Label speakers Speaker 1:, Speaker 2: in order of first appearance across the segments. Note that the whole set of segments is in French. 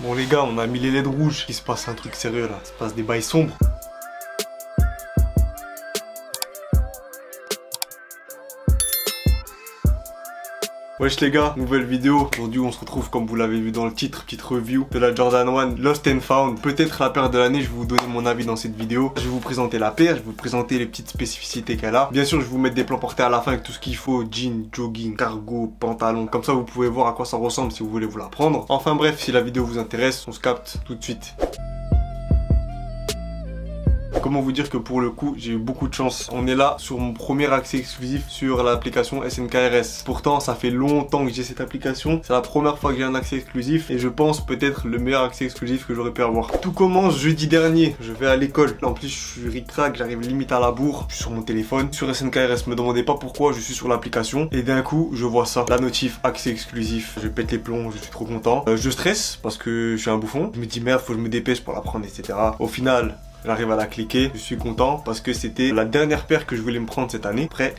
Speaker 1: Bon les gars, on a mis les LED rouges. Il se passe un truc sérieux là. Il se passe des bails sombres. Wesh les gars, nouvelle vidéo. Aujourd'hui on se retrouve comme vous l'avez vu dans le titre, petite review de la Jordan 1 Lost and Found. Peut-être la paire de l'année, je vais vous donner mon avis dans cette vidéo. Je vais vous présenter la paire, je vais vous présenter les petites spécificités qu'elle a. Bien sûr je vais vous mettre des plans portés à la fin avec tout ce qu'il faut, jean, jogging, cargo, pantalon. Comme ça vous pouvez voir à quoi ça ressemble si vous voulez vous la prendre. Enfin bref, si la vidéo vous intéresse, on se capte tout de suite. Comment vous dire que pour le coup j'ai eu beaucoup de chance. On est là sur mon premier accès exclusif sur l'application SNKRS. Pourtant ça fait longtemps que j'ai cette application. C'est la première fois que j'ai un accès exclusif et je pense peut-être le meilleur accès exclusif que j'aurais pu avoir. Tout commence jeudi dernier. Je vais à l'école. En plus je suis ric-rac, j'arrive limite à la bourre. Je suis sur mon téléphone. Sur SNKRS, me demandez pas pourquoi, je suis sur l'application. Et d'un coup je vois ça. La notif accès exclusif. Je pète les plombs, je suis trop content. Je stresse parce que je suis un bouffon. Je me dis merde, faut que je me dépêche pour la prendre, etc. Au final, j'arrive à la cliquer, je suis content parce que c'était la dernière paire que je voulais me prendre cette année. Après,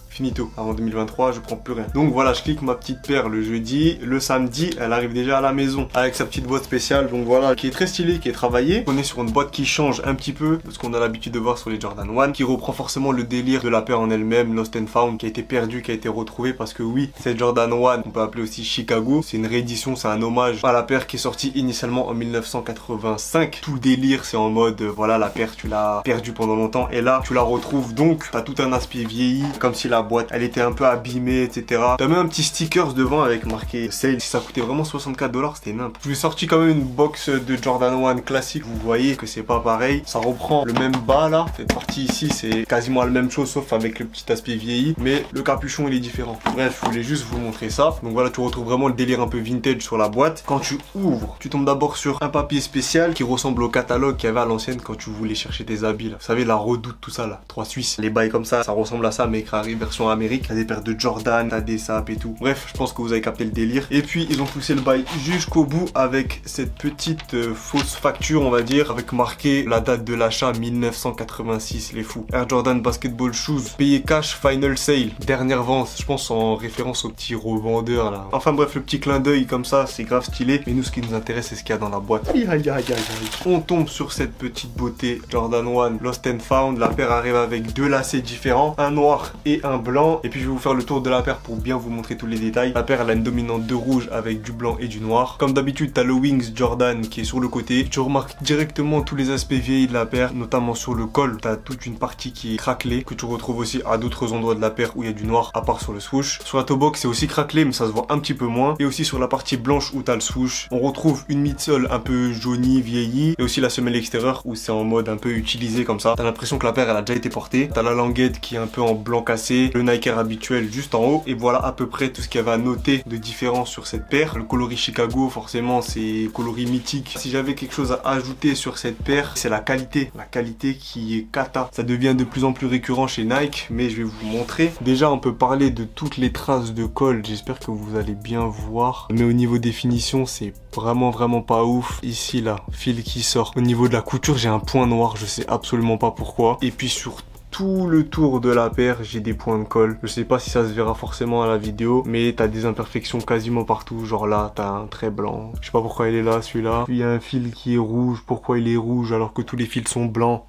Speaker 1: finito. Avant 2023, je prends plus rien. Donc voilà, je clique ma petite paire le jeudi. Le samedi, elle arrive déjà à la maison avec sa petite boîte spéciale. Donc voilà, qui est très stylée, qui est travaillée. On est sur une boîte qui change un petit peu de ce qu'on a l'habitude de voir sur les Jordan 1, qui reprend forcément le délire de la paire en elle-même, Lost and Found, qui a été perdue, qui a été retrouvée parce que oui, cette Jordan 1, on peut appeler aussi Chicago. C'est une réédition, c'est un hommage à la paire qui est sortie initialement en 1985. Tout le délire, c'est en mode, voilà, la paire, tu l'as perdue pendant longtemps et là, tu la retrouves. Donc, t'as tout un aspect vieilli, comme si la boîte elle était un peu abîmée, etc. T'as même un petit stickers devant avec marqué sale. Si ça coûtait vraiment 64 $, c'était nimp. Je lui ai sorti quand même une box de Jordan 1 classique. Vous voyez que c'est pas pareil. Ça reprend le même bas là. Cette partie ici c'est quasiment la même chose sauf avec le petit aspect vieilli, mais le capuchon il est différent. Bref, je voulais juste vous montrer ça. Donc voilà, tu retrouves vraiment le délire un peu vintage sur la boîte. Quand tu ouvres, tu tombes d'abord sur un papier spécial qui ressemble au catalogue qu'il y avait à l'ancienne quand tu voulais chercher tes habits là. Vous savez, la Redoute, tout ça là, 3 Suisses. Les bails comme ça ressemble à ça mais écrit version américaine. T'as des paires de Jordan, t'as des sapes et tout. Bref, je pense que vous avez capté le délire. Et puis, ils ont poussé le bail jusqu'au bout avec cette petite fausse facture, on va dire, avec marqué la date de l'achat 1986, les fous. Air Jordan Basketball Shoes, payé cash, final sale, dernière vente, je pense en référence au petit revendeur là. Enfin bref, le petit clin d'œil comme ça, c'est grave stylé. Mais nous, ce qui nous intéresse, c'est ce qu'il y a dans la boîte. Aïe, aïe, aïe, aïe. On tombe sur cette petite beauté Jordan 1 Lost and Found. La paire arrive avec deux lacets différents, un noir et un blanc. Et puis je vais vous faire le tour de la paire pour bien vous montrer tous les détails. La paire elle a une dominante de rouge avec du blanc et du noir. Comme d'habitude, t'as le Wings Jordan qui est sur le côté. Tu remarques directement tous les aspects vieillis de la paire, notamment sur le col. T'as toute une partie qui est craquelée, que tu retrouves aussi à d'autres endroits de la paire où il y a du noir, à part sur le swoosh. Sur la toe box c'est aussi craquelé mais ça se voit un petit peu moins. Et aussi sur la partie blanche où t'as le swoosh, on retrouve une midsole un peu jaunie, vieillie. Et aussi la semelle extérieure où c'est en mode un peu utilisé comme ça. T'as l'impression que la paire elle a déjà été portée. T'as la languette qui est un peu en blanc cassé, le Nike Air habituel juste en haut. Et voilà à peu près tout ce qu'il y avait à noter de différence sur cette paire. Le coloris Chicago, forcément c'est coloris mythique. Si j'avais quelque chose à ajouter sur cette paire, c'est la qualité. La qualité qui est cata. Ça devient de plus en plus récurrent chez Nike, mais je vais vous montrer. Déjà on peut parler de toutes les traces de colle. J'espère que vous allez bien voir. Mais au niveau des finitions, c'est vraiment pas ouf. Ici là, fil qui sort. Au niveau de la couture, j'ai un point noir, je sais absolument pas pourquoi. Et puis sur tout le tour de la paire, j'ai des points de colle. Je sais pas si ça se verra forcément à la vidéo, mais t'as des imperfections quasiment partout. Genre là, t'as un trait blanc. Je sais pas pourquoi il est là, celui-là. Puis il y a un fil qui est rouge. Pourquoi il est rouge alors que tous les fils sont blancs?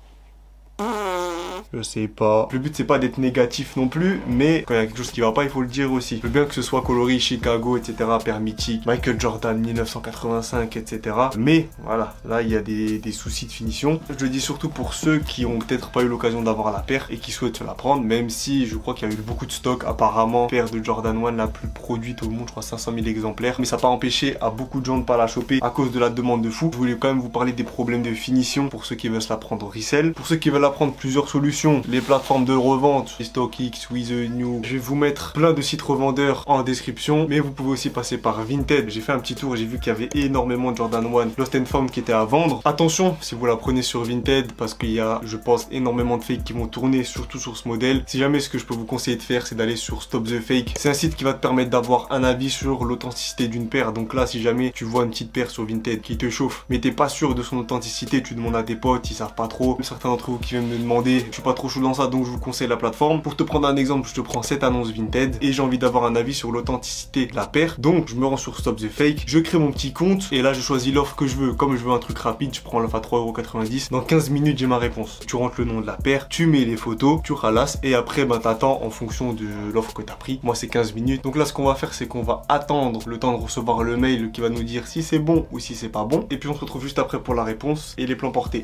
Speaker 1: Je sais pas. Le but c'est pas d'être négatif non plus, mais quand il y a quelque chose qui va pas, il faut le dire aussi. Je veux bien que ce soit coloris Chicago, etc. Paire mythique, Michael Jordan 1985, etc. Mais voilà, là il y a des soucis de finition. Je le dis surtout pour ceux qui ont peut-être pas eu l'occasion d'avoir la paire et qui souhaitent se la prendre, même si je crois qu'il y a eu beaucoup de stock. Apparemment, paire de Jordan 1 la plus produite au monde, je crois 500 000 exemplaires. Mais ça n'a pas empêché à beaucoup de gens de pas la choper à cause de la demande de fou. Je voulais quand même vous parler des problèmes de finition pour ceux qui veulent se la prendre au resell. Pour ceux qui veulent la prendre, plusieurs solutions. Les plateformes de revente, StockX, With The New. Je vais vous mettre plein de sites revendeurs en description, mais vous pouvez aussi passer par Vinted. J'ai fait un petit tour, j'ai vu qu'il y avait énormément de Jordan 1 Lost and Found qui étaient à vendre. Attention si vous la prenez sur Vinted, parce qu'il y a, je pense, énormément de fakes qui vont tourner, surtout sur ce modèle. Si jamais, ce que je peux vous conseiller de faire, c'est d'aller sur Stop the Fake. C'est un site qui va te permettre d'avoir un avis sur l'authenticité d'une paire. Donc là, si jamais tu vois une petite paire sur Vinted qui te chauffe, mais t'es pas sûr de son authenticité, tu demandes à tes potes, ils savent pas trop. Certains d'entre vous qui viennent me demander, je suis pas pas trop chaud dans ça, donc je vous conseille la plateforme. Pour te prendre un exemple, je te prends cette annonce Vinted et j'ai envie d'avoir un avis sur l'authenticité de la paire. Donc je me rends sur Stop the Fake, je crée mon petit compte et là je choisis l'offre que je veux. Comme je veux un truc rapide, je prends l'offre à 3,90 €. Dans 15 minutes j'ai ma réponse. Tu rentres le nom de la paire, tu mets les photos, tu ralasses et après t'attends en fonction de l'offre que tu as pris. Moi c'est 15 minutes. Donc là ce qu'on va faire, c'est qu'on va attendre le temps de recevoir le mail qui va nous dire si c'est bon ou si c'est pas bon. Et puis on se retrouve juste après pour la réponse et les plans portés.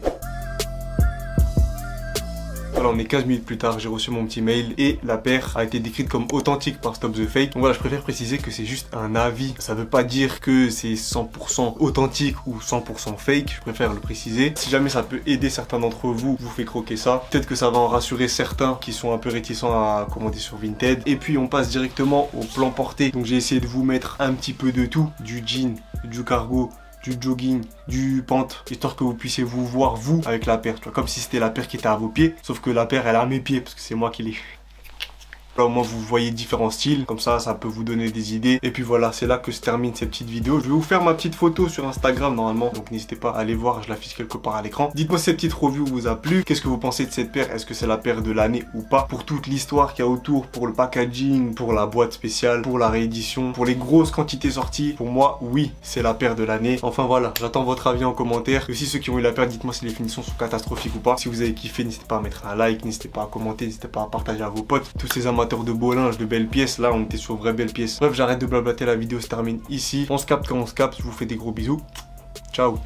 Speaker 1: Voilà, on est 15 minutes plus tard, j'ai reçu mon petit mail et la paire a été décrite comme authentique par Stop the Fake. Donc voilà, je préfère préciser que c'est juste un avis. Ça veut pas dire que c'est 100% authentique ou 100% fake, je préfère le préciser. Si jamais ça peut aider certains d'entre vous, je vous fais croquer ça. Peut-être que ça va en rassurer certains qui sont un peu réticents à commander sur Vinted. Et puis on passe directement au plan porté. Donc j'ai essayé de vous mettre un petit peu de tout, du jean, du cargo, du jogging, du pant, histoire que vous puissiez vous voir vous avec la paire, tu vois, comme si c'était la paire qui était à vos pieds, sauf que la paire elle est à mes pieds parce que c'est moi qui l'ai. Là au moins vous voyez différents styles, comme ça peut vous donner des idées. Et puis voilà, c'est là que se termine cette petite vidéo. Je vais vous faire ma petite photo sur Instagram normalement, donc n'hésitez pas à aller voir, je l'affiche quelque part à l'écran. Dites-moi si cette petite review vous a plu, qu'est-ce que vous pensez de cette paire, est-ce que c'est la paire de l'année ou pas, pour toute l'histoire qu'il y a autour, pour le packaging, pour la boîte spéciale, pour la réédition, pour les grosses quantités sorties. Pour moi, oui, c'est la paire de l'année. Enfin voilà, j'attends votre avis en commentaire. Et aussi ceux qui ont eu la paire, dites-moi si les finitions sont catastrophiques ou pas. Si vous avez kiffé, n'hésitez pas à mettre un like, n'hésitez pas à commenter, n'hésitez pas à partager à vos potes. Tous ces amateurs de beau linge, de belles pièces, là on était sur vraies belles pièces. Bref, j'arrête de blablater, la vidéo se termine ici. On se capte quand on se capte, je vous fais des gros bisous. Ciao.